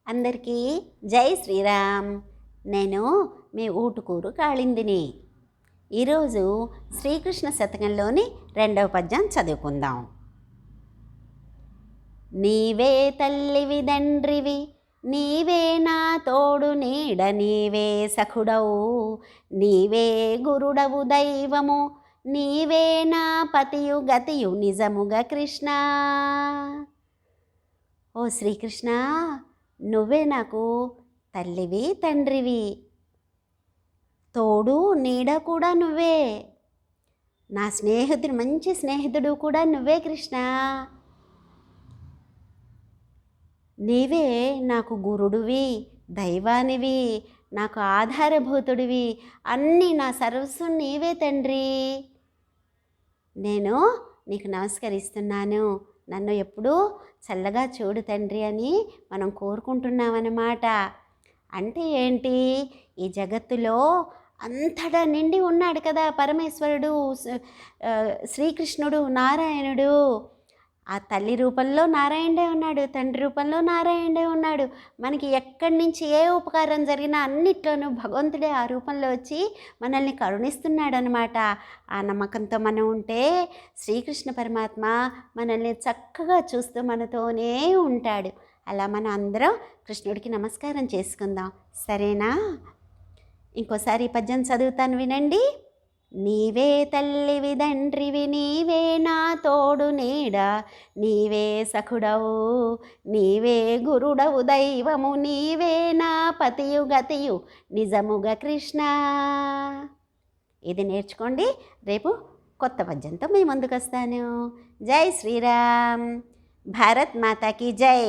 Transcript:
అందరికీ జై శ్రీరామ్. నేను మీ ఊటుకూరు కాళిందిని. ఈరోజు శ్రీకృష్ణ శతకంలోని 2వ పద్యం చదువుకుందాం. నీవే తల్లివి తండ్రివి, నీవే నా తోడు నీడ, నీవే సఖుడవు, నీవే గురుడవు దైవము, నీవే నా పతియు గతియు నిజముగా కృష్ణ. ఓ శ్రీకృష్ణ, నువ్వే నాకు తల్లివి తండ్రివి, తోడు నీడ కూడా నువ్వే, నా స్నేహితుడు, మంచి స్నేహితుడు కూడా నువ్వే కృష్ణ. నీవే నాకు గురుడివి, దైవానివి, నాకు ఆధారభూతుడివి, అన్నీ నా సర్వస్వం నీవే తండ్రి. నేను నీకు నమస్కరిస్తున్నాను, నన్ను ఎప్పుడూ చల్లగా చూడు తండ్రి అని మనం కోరుకుంటున్నామన్నమాట. అంటే ఏంటి, ఈ జగత్తులో అంతటా నిండి ఉన్నాడు కదా పరమేశ్వరుడు, శ్రీకృష్ణుడు, నారాయణుడు. ఆ తల్లి రూపంలో నారాయణుడే ఉన్నాడు, తండ్రి రూపంలో నారాయణుడే ఉన్నాడు. మనకి ఎక్కడి నుంచి ఏ ఉపకారం జరిగినా అన్నిట్లోనూ భగవంతుడే ఆ రూపంలో వచ్చి మనల్ని కరుణిస్తున్నాడు అనమాట. ఆ నమ్మకంతో మనం ఉంటే శ్రీకృష్ణ పరమాత్మ మనల్ని చక్కగా చూస్తూ మనతోనే ఉంటాడు. అలా మనం అందరం కృష్ణుడికి నమస్కారం చేసుకుందాం, సరేనా? ఇంకోసారి ఈ పద్యం చదువుతాను, వినండి. నీవే తల్లివి తండ్రివి, నీవే నా తోడు నీడ, నీవే సఖుడవు, నీవే గురుడవు దైవము, నీవే నా పతియు గతియు నిజముగా కృష్ణ. ఇది నేర్చుకోండి, రేపు కొత్త పద్యంతో మీ ముందుకు వస్తాను. జై శ్రీరామ్. భారత్ మాతాకి జై.